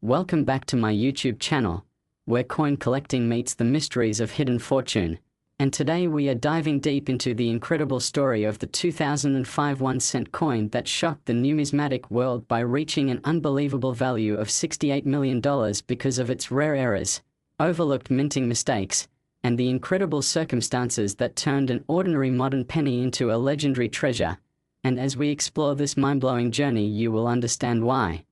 Welcome back to my YouTube channel, where coin collecting meets the mysteries of hidden fortune. And today we are diving deep into the incredible story of the 2005 1-cent coin that shocked the numismatic world by reaching an unbelievable value of $68 million because of its rare errors, overlooked minting mistakes, and the incredible circumstances that turned an ordinary modern penny into a legendary treasure. And as we explore this mind-blowing journey, you will understand why.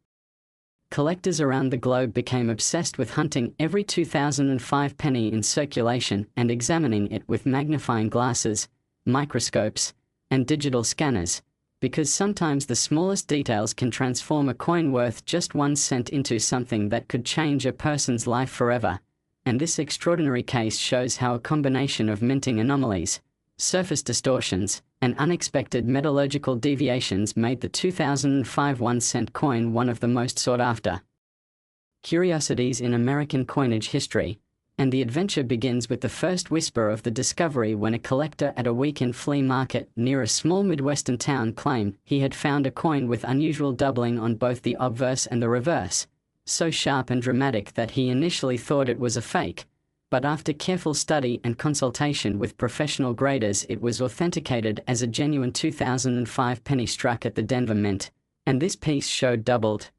Collectors around the globe became obsessed with hunting every 2005 penny in circulation and examining it with magnifying glasses, microscopes, and digital scanners, because sometimes the smallest details can transform a coin worth just 1 cent into something that could change a person's life forever. And this extraordinary case shows how a combination of minting anomalies, surface distortions, and unexpected metallurgical deviations made the 2005 1-cent coin one of the most sought-after curiosities in American coinage history. And the adventure begins with the first whisper of the discovery when a collector at a weekend flea market near a small Midwestern town claimed he had found a coin with unusual doubling on both the obverse and the reverse, so sharp and dramatic that he initially thought it was a fake. But after careful study and consultation with professional graders, it was authenticated as a genuine 2005 penny struck at the Denver Mint, and this piece showed doubled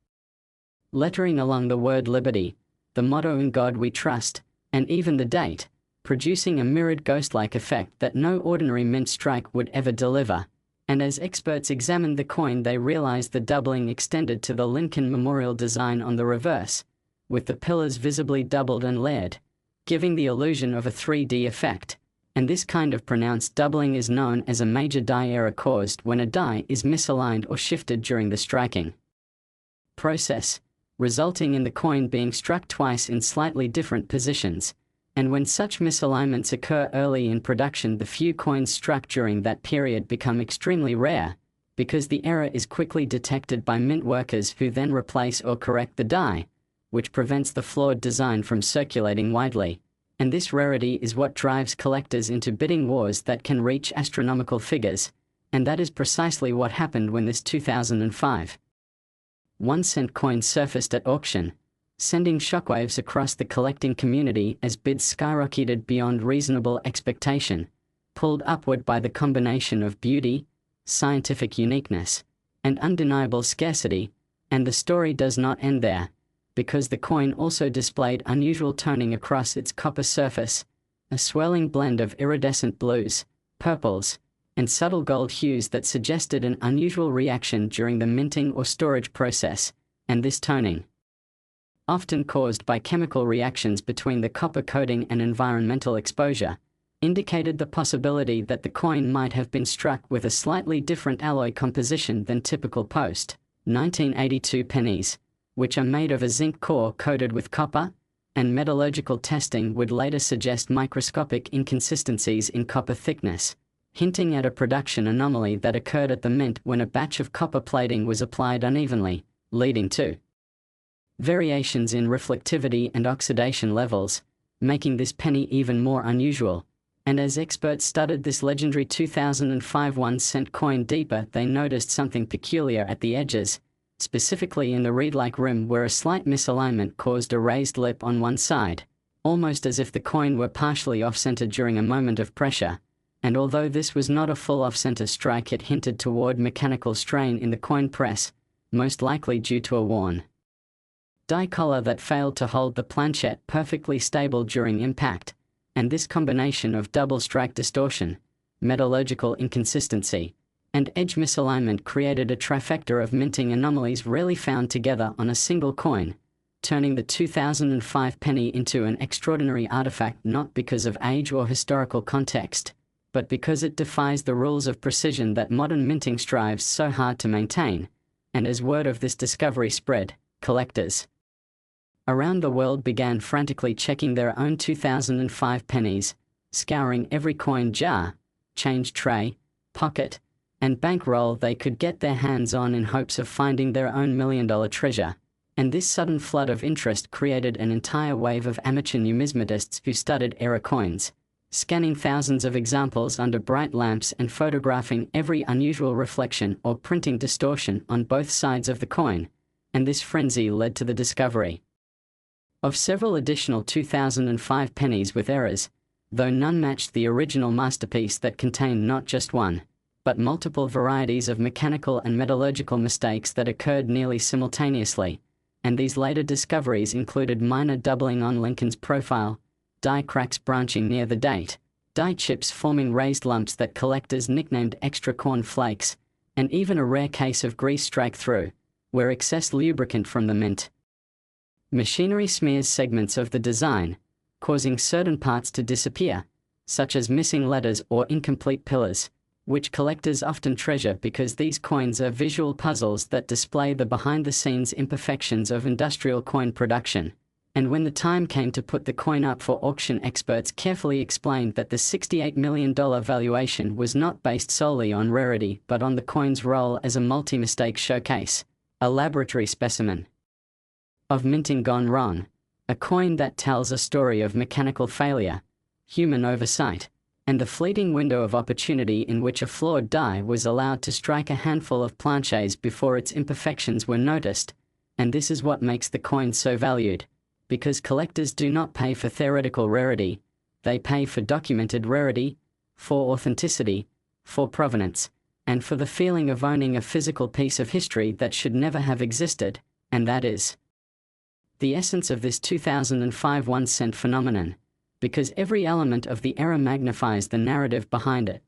lettering along the word Liberty, the motto "In God We Trust," and even the date, producing a mirrored ghost-like effect that no ordinary mint strike would ever deliver. And as experts examined the coin, they realized the doubling extended to the Lincoln Memorial design on the reverse, with the pillars visibly doubled and layered, giving the illusion of a 3D effect. And this kind of pronounced doubling is known as a major die error, caused when a die is misaligned or shifted during the striking process, resulting in the coin being struck twice in slightly different positions. And when such misalignments occur early in production, the few coins struck during that period become extremely rare, because the error is quickly detected by mint workers who then replace or correct the die, which prevents the flawed design from circulating widely. And this rarity is what drives collectors into bidding wars that can reach astronomical figures, and that is precisely what happened when this 2005 1-cent coin surfaced at auction, sending shockwaves across the collecting community as bids skyrocketed beyond reasonable expectation, pulled upward by the combination of beauty, scientific uniqueness, and undeniable scarcity. And the story does not end there, because the coin also displayed unusual toning across its copper surface, a swirling blend of iridescent blues, purples, and subtle gold hues that suggested an unusual reaction during the minting or storage process. And this toning, often caused by chemical reactions between the copper coating and environmental exposure, indicated the possibility that the coin might have been struck with a slightly different alloy composition than typical post-1982 pennies, which are made of a zinc core coated with copper, and metallurgical testing would later suggest microscopic inconsistencies in copper thickness, hinting at a production anomaly that occurred at the mint when a batch of copper plating was applied unevenly, leading to variations in reflectivity and oxidation levels, making this penny even more unusual. And as experts studied this legendary 2005 1-cent coin deeper, they noticed something peculiar at the edges, specifically in the reed-like rim, where a slight misalignment caused a raised lip on one side, almost as if the coin were partially off-center during a moment of pressure. And although this was not a full off-center strike, it hinted toward mechanical strain in the coin press, most likely due to a worn die collar that failed to hold the planchette perfectly stable during impact. And this combination of double strike distortion, metallurgical inconsistency, and edge misalignment created a trifecta of minting anomalies rarely found together on a single coin, turning the 2005 penny into an extraordinary artifact not because of age or historical context, but because it defies the rules of precision that modern minting strives so hard to maintain. And as word of this discovery spread, collectors around the world began frantically checking their own 2005 pennies, scouring every coin jar, change tray, pocket, and bankroll they could get their hands on in hopes of finding their own million-dollar treasure. And this sudden flood of interest created an entire wave of amateur numismatists who studied error coins, scanning thousands of examples under bright lamps and photographing every unusual reflection or printing distortion on both sides of the coin. and this frenzy led to the discovery of several additional 2005 pennies with errors, though none matched the original masterpiece that contained not just one, but multiple varieties of mechanical and metallurgical mistakes that occurred nearly simultaneously, and these later discoveries included minor doubling on Lincoln's profile, die cracks branching near the date, die chips forming raised lumps that collectors nicknamed extra corn flakes, and even a rare case of grease strike-through, where excess lubricant from the mint machinery smears segments of the design, causing certain parts to disappear, such as missing letters or incomplete pillars, which collectors often treasure because these coins are visual puzzles that display the behind-the-scenes imperfections of industrial coin production. And when the time came to put the coin up for auction, experts carefully explained that the $68 million valuation was not based solely on rarity but on the coin's role as a multi-mistake showcase, a laboratory specimen of minting gone wrong, a coin that tells a story of mechanical failure, human oversight, and the fleeting window of opportunity in which a flawed die was allowed to strike a handful of planches before its imperfections were noticed. And this is what makes the coin so valued, because collectors do not pay for theoretical rarity, they pay for documented rarity, for authenticity, for provenance, and for the feeling of owning a physical piece of history that should never have existed, and that is the essence of this 2005 1-cent phenomenon, because every element of the error magnifies the narrative behind it,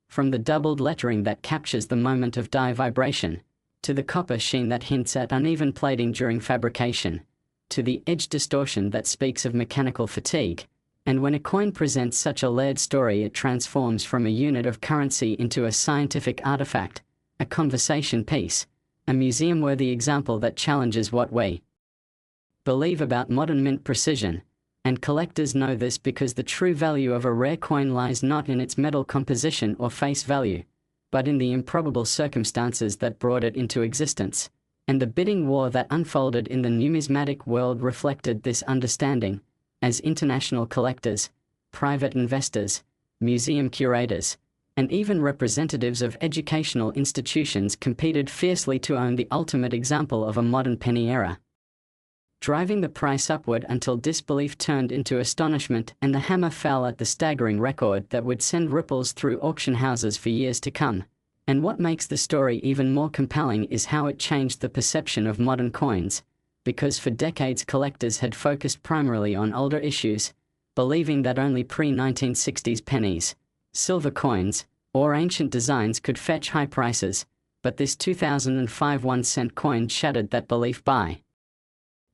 from the doubled lettering that captures the moment of die vibration, to the copper sheen that hints at uneven plating during fabrication, to the edge distortion that speaks of mechanical fatigue. And when a coin presents such a layered story, it transforms from a unit of currency into a scientific artifact, a conversation piece, a museum-worthy example that challenges what we believe about modern mint precision. And collectors know this because the true value of a rare coin lies not in its metal composition or face value, but in the improbable circumstances that brought it into existence. And the bidding war that unfolded in the numismatic world reflected this understanding, as international collectors, private investors, museum curators, and even representatives of educational institutions competed fiercely to own the ultimate example of a modern penny era, driving the price upward until disbelief turned into astonishment and the hammer fell at the staggering record that would send ripples through auction houses for years to come. And what makes the story even more compelling is how it changed the perception of modern coins, because for decades collectors had focused primarily on older issues, believing that only pre-1960s pennies, silver coins, or ancient designs could fetch high prices, but this 2005 1-cent coin shattered that belief by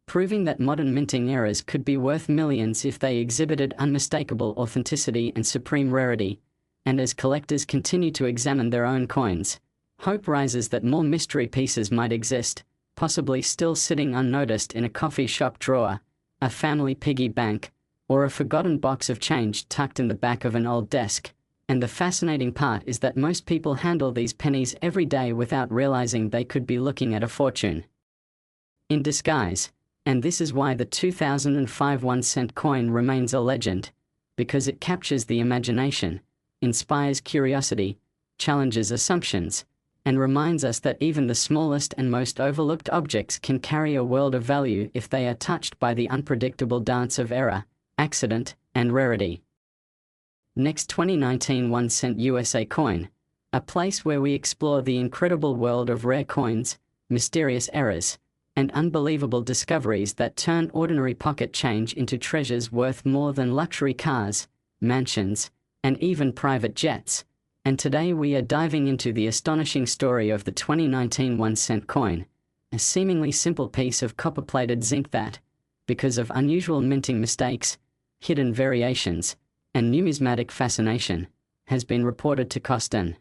proving that modern minting errors could be worth millions if they exhibited unmistakable authenticity and supreme rarity. And as collectors continue to examine their own coins, hope rises that more mystery pieces might exist, possibly still sitting unnoticed in a coffee shop drawer, a family piggy bank, or a forgotten box of change tucked in the back of an old desk. And the fascinating part is that most people handle these pennies every day without realizing they could be looking at a fortune in disguise. And this is why the 2005 1-cent coin remains a legend, because it captures the imagination, inspires curiosity, challenges assumptions, and reminds us that even the smallest and most overlooked objects can carry a world of value if they are touched by the unpredictable dance of error, accident, and rarity. Next, 2019 1-cent USA coin, a place where we explore the incredible world of rare coins, mysterious errors, and unbelievable discoveries that turn ordinary pocket change into treasures worth more than luxury cars, mansions, and even private jets. And today we are diving into the astonishing story of the 2019 1-cent coin, a seemingly simple piece of copper-plated zinc that, because of unusual minting mistakes, hidden variations, and numismatic fascination, has been reported to cost an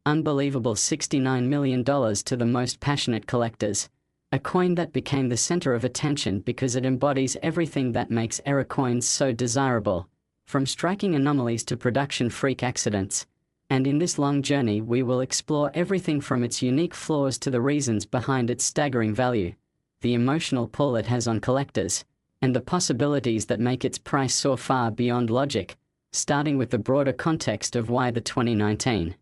unbelievable $69 million to the most passionate collectors. A coin that became the center of attention because it embodies everything that makes error coins so desirable, from striking anomalies to production freak accidents. And in this long journey we will explore everything from its unique flaws to the reasons behind its staggering value, the emotional pull it has on collectors, and the possibilities that make its price soar far beyond logic, starting with the broader context of why the 2019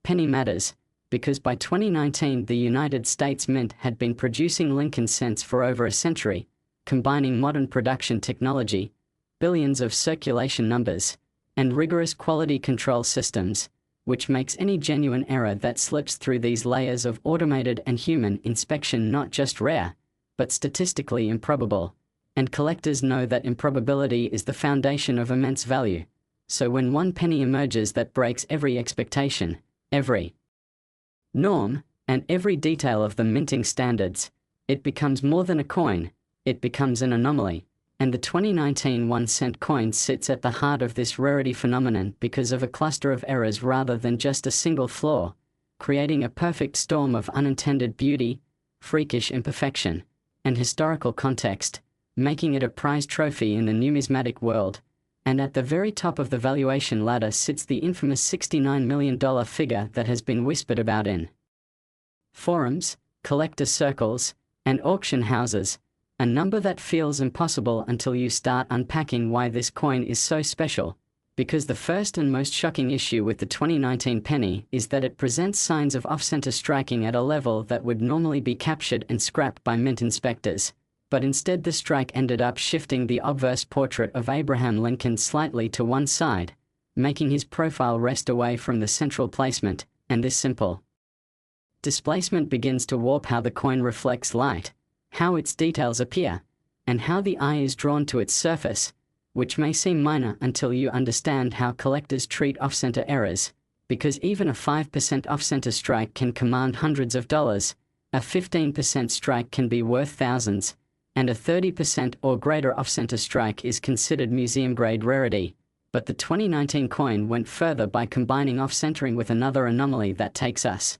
penny matters. because by 2019 the United States Mint had been producing Lincoln cents for over a century, combining modern production technology, billions of circulation numbers, and rigorous quality control systems, which makes any genuine error that slips through these layers of automated and human inspection not just rare, but statistically improbable. And collectors know that improbability is the foundation of immense value. So when one penny emerges that breaks every expectation, every norm, and every detail of the minting standards, it becomes more than a coin, it becomes an anomaly. And the 2019 1-cent coin sits at the heart of this rarity phenomenon because of a cluster of errors rather than just a single flaw, creating a perfect storm of unintended beauty, freakish imperfection, and historical context, making it a prized trophy in the numismatic world. And at the very top of the valuation ladder sits the infamous $69 million figure that has been whispered about in forums, collector circles, and auction houses, a number that feels impossible until you start unpacking why this coin is so special. Because the first and most shocking issue with the 2019 penny is that it presents signs of off-center striking at a level that would normally be captured and scrapped by mint inspectors. But instead the strike ended up shifting the obverse portrait of Abraham Lincoln slightly to one side, making his profile rest away from the central placement, and this simple displacement begins to warp how the coin reflects light, how its details appear, and how the eye is drawn to its surface, which may seem minor until you understand how collectors treat off-center errors, because even a 5% off-center strike can command hundreds of dollars, a 15% strike can be worth thousands, and a 30% or greater off-center strike is considered museum-grade rarity. But the 2019 coin went further by combining off-centering with another anomaly that takes us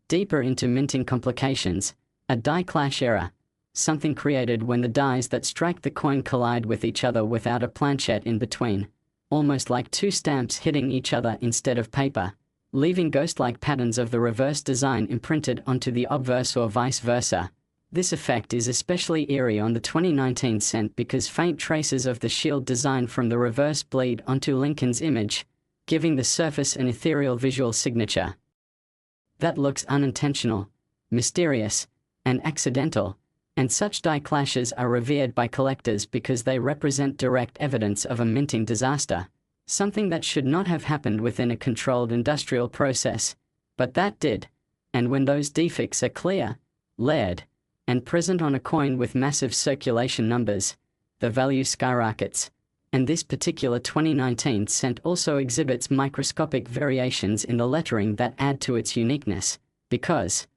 deeper into minting complications, a die clash error, something created when the dies that strike the coin collide with each other without a planchette in between, almost like two stamps hitting each other instead of paper, leaving ghost-like patterns of the reverse design imprinted onto the obverse or vice versa. This effect is especially eerie on the 2019 cent because faint traces of the shield design from the reverse bleed onto Lincoln's image, giving the surface an ethereal visual signature that looks unintentional, mysterious, and accidental, and such die clashes are revered by collectors because they represent direct evidence of a minting disaster, something that should not have happened within a controlled industrial process, but that did. And when those defects are clear, layered, and present on a coin with massive circulation numbers, the value skyrockets. And this particular 2019 cent also exhibits microscopic variations in the lettering that add to its uniqueness, because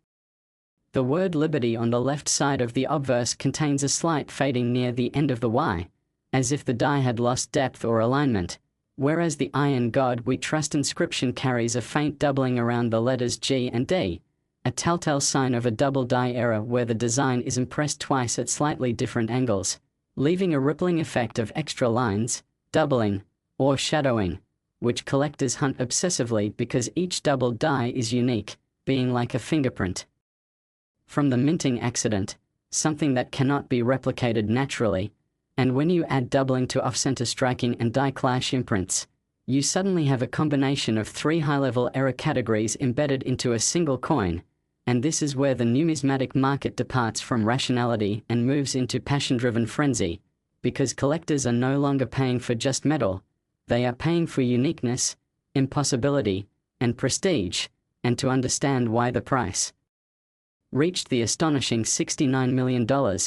the word liberty on the left side of the obverse contains a slight fading near the end of the Y, as if the die had lost depth or alignment, whereas the I in God We Trust inscription carries a faint doubling around the letters G and D, a telltale sign of a double die error where the design is impressed twice at slightly different angles, leaving a rippling effect of extra lines, doubling, or shadowing, which collectors hunt obsessively because each double die is unique, being like a fingerprint from the minting accident, something that cannot be replicated naturally. And when you add doubling to off-center striking and die clash imprints, you suddenly have a combination of three high-level error categories embedded into a single coin, and this is where the numismatic market departs from rationality and moves into passion-driven frenzy, because collectors are no longer paying for just metal, they are paying for uniqueness, impossibility, and prestige, and to understand why the price reached the astonishing $69 million,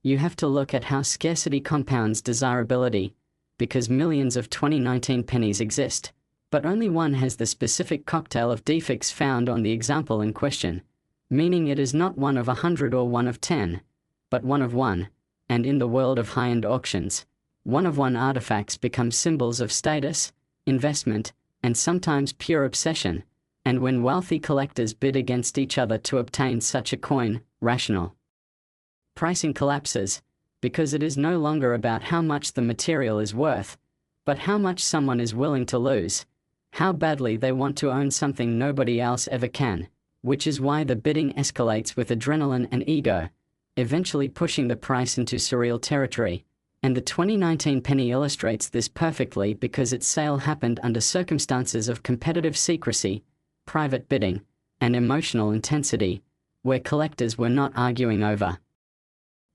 you have to look at how scarcity compounds desirability, because millions of 2019 pennies exist, but only one has the specific cocktail of defects found on the example in question, meaning it is not one of 100 or one of 10, but one of one, and in the world of high-end auctions, one-of-one artifacts become symbols of status, investment, and sometimes pure obsession. And when wealthy collectors bid against each other to obtain such a coin, rational pricing collapses, because it is no longer about how much the material is worth, but how much someone is willing to lose, how badly they want to own something nobody else ever can, which is why the bidding escalates with adrenaline and ego, eventually pushing the price into surreal territory. And the 2019 penny illustrates this perfectly because its sale happened under circumstances of competitive secrecy, private bidding, and emotional intensity, where collectors were not arguing over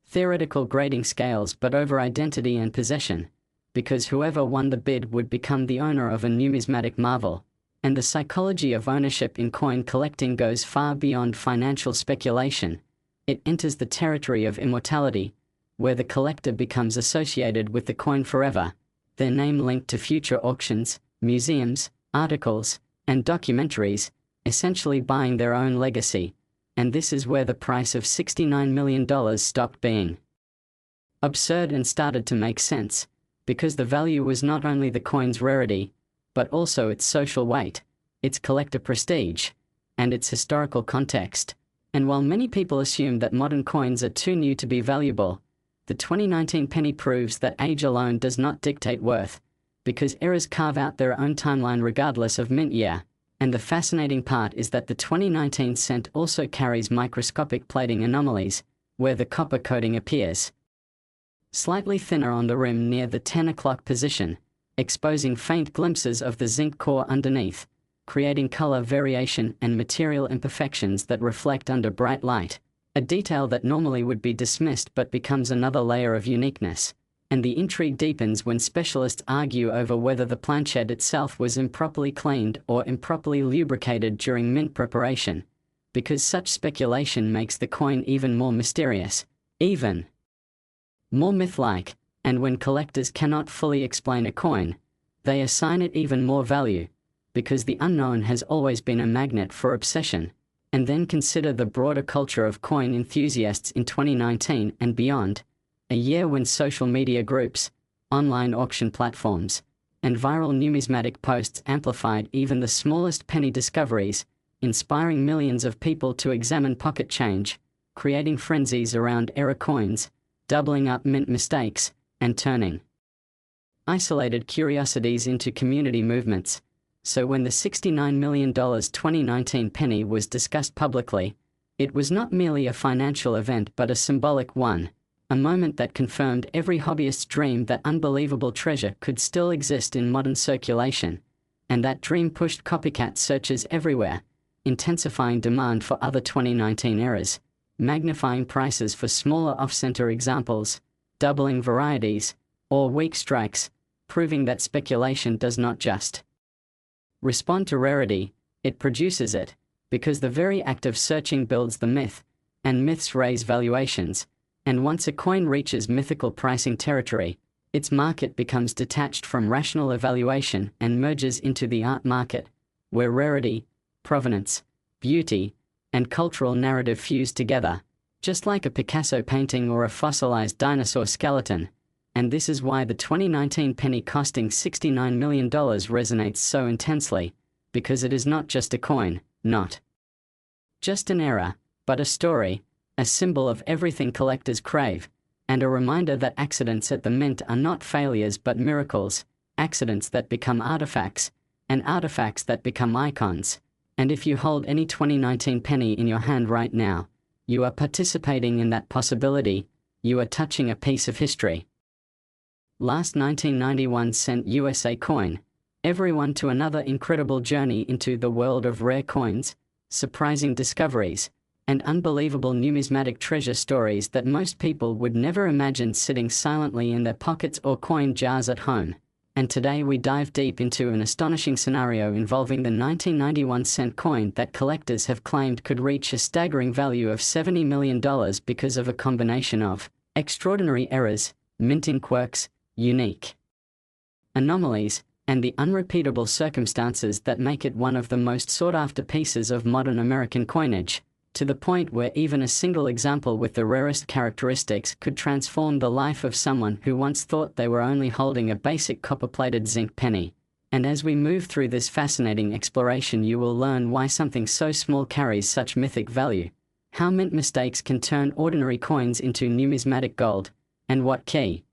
theoretical grading scales but over identity and possession, because whoever won the bid would become the owner of a numismatic marvel. And the psychology of ownership in coin collecting goes far beyond financial speculation. It enters the territory of immortality, where the collector becomes associated with the coin forever, their name linked to future auctions, museums, articles, and documentaries, essentially buying their own legacy. And this is where the price of $69 million stopped being absurd and started to make sense, because the value was not only the coin's rarity, but also its social weight, its collector prestige, and its historical context. And while many people assume that modern coins are too new to be valuable, the 2019 penny proves that age alone does not dictate worth, because eras carve out their own timeline regardless of mint year. And the fascinating part is that the 2019 cent also carries microscopic plating anomalies, where the copper coating appears slightly thinner on the rim near the 10 o'clock position, exposing faint glimpses of the zinc core underneath, creating color variation and material imperfections that reflect under bright light, a detail that normally would be dismissed but becomes another layer of uniqueness. And the intrigue deepens when specialists argue over whether the planchet itself was improperly cleaned or improperly lubricated during mint preparation, because such speculation makes the coin even more mysterious, even more myth-like. And when collectors cannot fully explain a coin, they assign it even more value, because the unknown has always been a magnet for obsession. And then consider the broader culture of coin enthusiasts in 2019 and beyond, a year when social media groups, online auction platforms, and viral numismatic posts amplified even the smallest penny discoveries, inspiring millions of people to examine pocket change, creating frenzies around error coins, doubling up mint mistakes, and turning isolated curiosities into community movements. So when the $69 million 2019 penny was discussed publicly, it was not merely a financial event but a symbolic one, a moment that confirmed every hobbyist's dream that unbelievable treasure could still exist in modern circulation, and that dream pushed copycat searches everywhere, intensifying demand for other 2019 errors, magnifying prices for smaller off-center examples, doubling varieties, or weak strikes, proving that speculation does not just respond to rarity, it produces it, because the very act of searching builds the myth, and myths raise valuations. And once a coin reaches mythical pricing territory, its market becomes detached from rational evaluation and merges into the art market, where rarity, provenance, beauty, and cultural narrative fuse together, just like a Picasso painting or a fossilized dinosaur skeleton. And this is why the 2019 penny costing $69 million resonates so intensely, because it is not just a coin, not just an era, but a story, a symbol of everything collectors crave, and a reminder that accidents at the mint are not failures but miracles, accidents that become artifacts, and artifacts that become icons. And if you hold any 2019 penny in your hand right now, you are participating in that possibility, you are touching a piece of history. Last 1991 cent USA coin, everyone to another incredible journey into the world of rare coins, surprising discoveries, and unbelievable numismatic treasure stories that most people would never imagine sitting silently in their pockets or coin jars at home. And today we dive deep into an astonishing scenario involving the 1991 cent coin that collectors have claimed could reach a staggering value of $70 million because of a combination of extraordinary errors, minting quirks, unique anomalies, and the unrepeatable circumstances that make it one of the most sought-after pieces of modern American coinage, to the point where even a single example with the rarest characteristics could transform the life of someone who once thought they were only holding a basic copper-plated zinc penny. And as we move through this fascinating exploration, you will learn why something so small carries such mythic value, how mint mistakes can turn ordinary coins into numismatic gold, and what key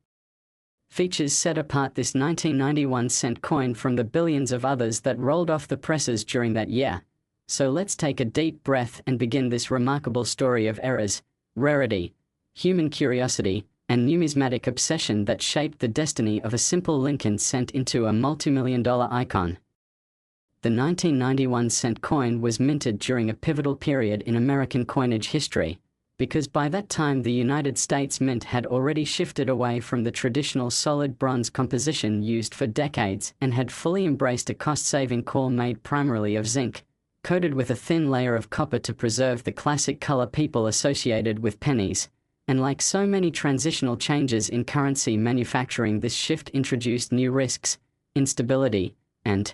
features set apart this 1991 cent coin from the billions of others that rolled off the presses during that year. So let's take a deep breath and begin this remarkable story of errors, rarity, human curiosity, and numismatic obsession that shaped the destiny of a simple Lincoln cent into a multi-million-dollar icon. The 1991 cent coin was minted during a pivotal period in American coinage history, because by that time the United States Mint had already shifted away from the traditional solid bronze composition used for decades and had fully embraced a cost-saving core made primarily of zinc, coated with a thin layer of copper to preserve the classic color people associated with pennies. And like so many transitional changes in currency manufacturing, this shift introduced new risks, instability, and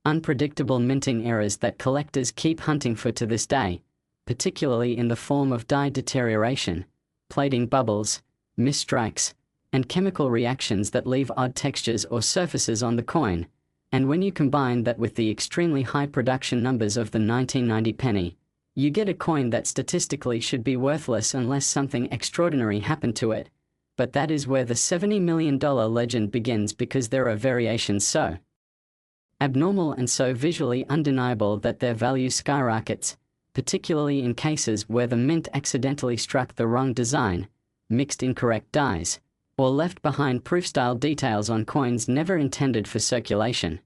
unpredictable minting errors that collectors keep hunting for to this day, particularly in the form of die deterioration, plating bubbles, misstrikes, and chemical reactions that leave odd textures or surfaces on the coin. And when you combine that with the extremely high production numbers of the 1990 penny, you get a coin that statistically should be worthless unless something extraordinary happened to it. But that is where the $70 million legend begins, because there are variations so abnormal and so visually undeniable that their value skyrockets, particularly in cases where the mint accidentally struck the wrong design, mixed incorrect dies, or left behind proof-style details on coins never intended for circulation.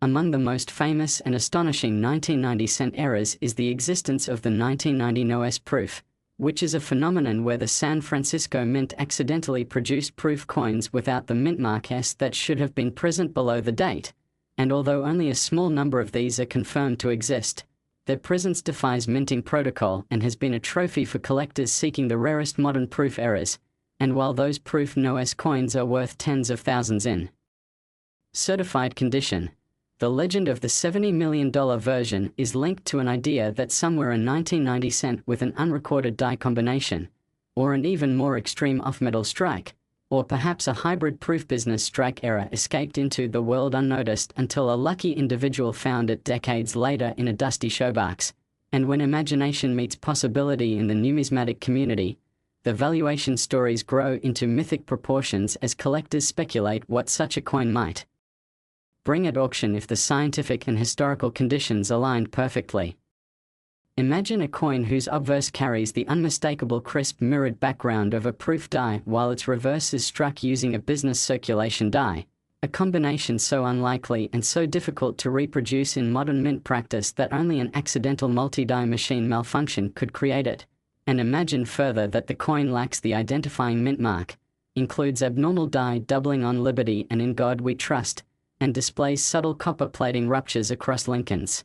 Among the most famous and astonishing 1990 cent errors is the existence of the 1990 no-S proof, which is a phenomenon where the San Francisco Mint accidentally produced proof coins without the mint mark S that should have been present below the date, and although only a small number of these are confirmed to exist, their presence defies minting protocol and has been a trophy for collectors seeking the rarest modern proof errors. And while those proof no-S coins are worth tens of thousands in certified condition, the legend of the $70 million version is linked to an idea that somewhere in 1990 cent with an unrecorded die combination, or an even more extreme off-metal strike, or perhaps a hybrid proof business strike error escaped into the world unnoticed until a lucky individual found it decades later in a dusty showbox. And when imagination meets possibility in the numismatic community, the valuation stories grow into mythic proportions as collectors speculate what such a coin might bring at auction if the scientific and historical conditions aligned perfectly. Imagine a coin whose obverse carries the unmistakable crisp mirrored background of a proof die while its reverse is struck using a business circulation die, a combination so unlikely and so difficult to reproduce in modern mint practice that only an accidental multi-die machine malfunction could create it. And imagine further that the coin lacks the identifying mint mark, includes abnormal die doubling on Liberty and In God We Trust, and displays subtle copper plating ruptures across Lincoln's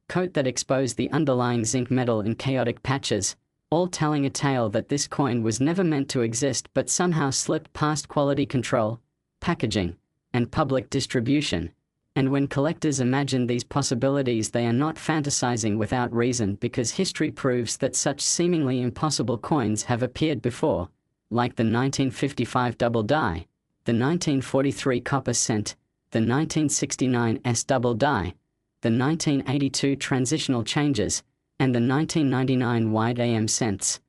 coat that expose the underlying zinc metal in chaotic patches, all telling a tale that this coin was never meant to exist but somehow slipped past quality control, packaging, and public distribution. And when collectors imagine these possibilities, they are not fantasizing without reason, because history proves that such seemingly impossible coins have appeared before, like the 1955 double die, the 1943 copper cent, the 1969 S double die, the 1982 transitional changes, and the 1999 wide AM cents.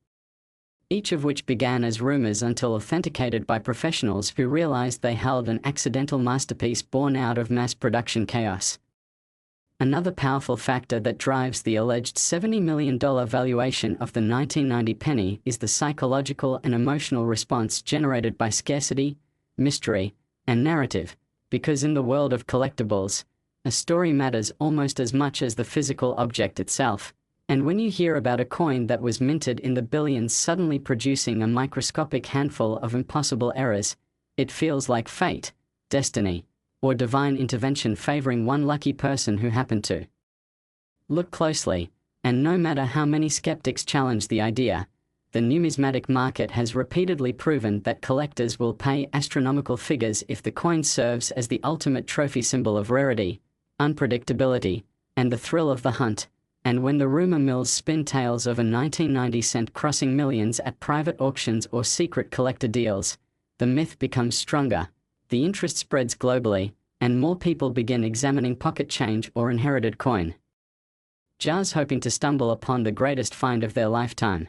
Each of which began as rumors until authenticated by professionals who realized they held an accidental masterpiece born out of mass production chaos. Another powerful factor that drives the alleged $70 million valuation of the 1990 penny is the psychological and emotional response generated by scarcity, mystery, and narrative, because in the world of collectibles, a story matters almost as much as the physical object itself. And when you hear about a coin that was minted in the billions suddenly producing a microscopic handful of impossible errors, it feels like fate, destiny, or divine intervention favoring one lucky person who happened to look closely. And no matter how many skeptics challenge the idea, the numismatic market has repeatedly proven that collectors will pay astronomical figures if the coin serves as the ultimate trophy symbol of rarity, unpredictability, and the thrill of the hunt. And when the rumor mills spin tales of a 1990 cent crossing millions at private auctions or secret collector deals, the myth becomes stronger, the interest spreads globally, and more people begin examining pocket change or inherited coin jars hoping to stumble upon the greatest find of their lifetime.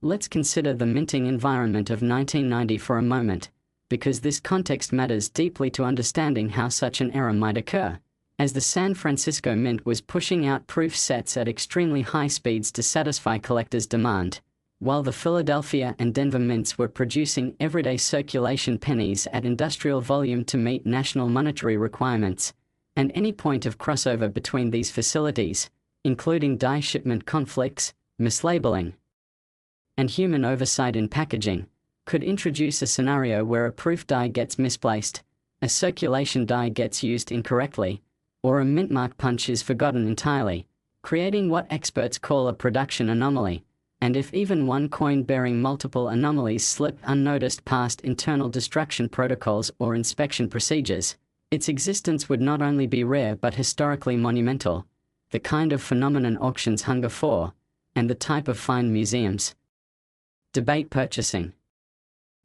Let's consider the minting environment of 1990 for a moment, because this context matters deeply to understanding how such an error might occur. As the San Francisco Mint was pushing out proof sets at extremely high speeds to satisfy collectors' demand, while the Philadelphia and Denver mints were producing everyday circulation pennies at industrial volume to meet national monetary requirements, and any point of crossover between these facilities, including die shipment conflicts, mislabeling, and human oversight in packaging, could introduce a scenario where a proof die gets misplaced, a circulation die gets used incorrectly, or a mint mark punch is forgotten entirely, creating what experts call a production anomaly. And if even one coin bearing multiple anomalies slipped unnoticed past internal destruction protocols or inspection procedures, its existence would not only be rare but historically monumental, the kind of phenomenon auctions hunger for, and the type of find museums debate purchasing.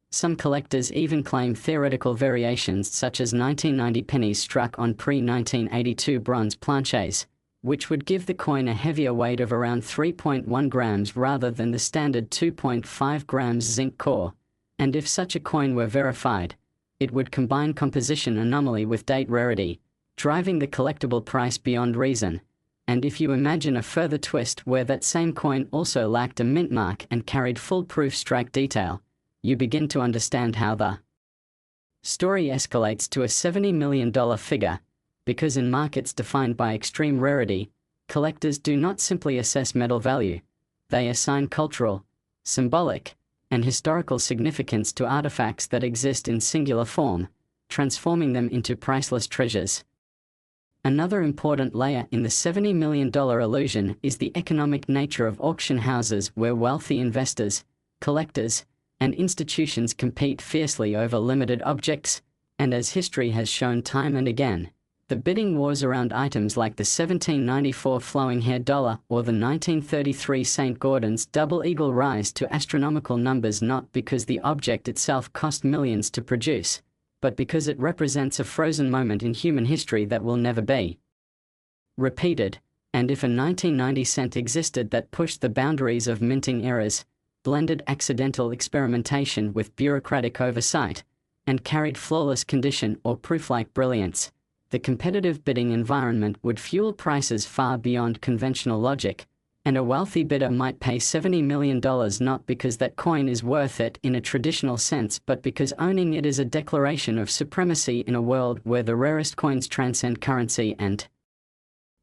Some collectors even claim theoretical variations such as 1990 pennies struck on pre-1982 bronze planchets, which would give the coin a heavier weight of around 3.1 grams rather than the standard 2.5 grams zinc core, and if such a coin were verified, it would combine composition anomaly with date rarity, driving the collectible price beyond reason. And if you imagine a further twist where that same coin also lacked a mint mark and carried full-proof strike detail, you begin to understand how the story escalates to a $70 million figure, because in markets defined by extreme rarity, collectors do not simply assess metal value, they assign cultural, symbolic, and historical significance to artifacts that exist in singular form, transforming them into priceless treasures. Another important layer in the $70 million illusion is the economic nature of auction houses where wealthy investors, collectors, and institutions compete fiercely over limited objects, and as history has shown time and again, the bidding wars around items like the 1794 flowing hair dollar or the 1933 St. Gordon's double eagle rise to astronomical numbers not because the object itself cost millions to produce, but because it represents a frozen moment in human history that will never be repeated. And if a 1990 cent existed that pushed the boundaries of minting errors, blended accidental experimentation with bureaucratic oversight, and carried flawless condition or proof-like brilliance, the competitive bidding environment would fuel prices far beyond conventional logic, and a wealthy bidder might pay $70 million not because that coin is worth it in a traditional sense but because owning it is a declaration of supremacy in a world where the rarest coins transcend currency and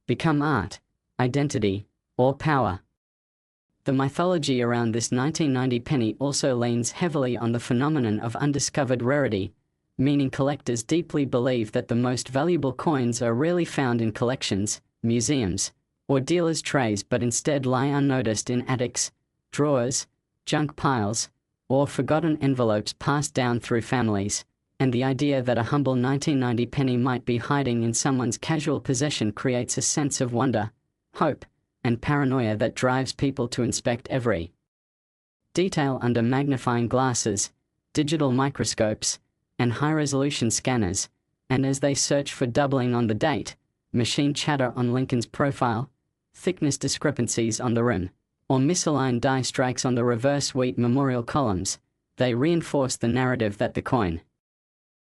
become art, identity, or power. The mythology around this 1990 penny also leans heavily on the phenomenon of undiscovered rarity, meaning collectors deeply believe that the most valuable coins are rarely found in collections, museums, or dealers' trays but instead lie unnoticed in attics, drawers, junk piles, or forgotten envelopes passed down through families, and the idea that a humble 1990 penny might be hiding in someone's casual possession creates a sense of wonder, hope, and paranoia that drives people to inspect every detail under magnifying glasses, digital microscopes, and high-resolution scanners, and as they search for doubling on the date, machine chatter on Lincoln's profile, thickness discrepancies on the rim, or misaligned die strikes on the reverse wheat memorial columns, they reinforce the narrative that the coin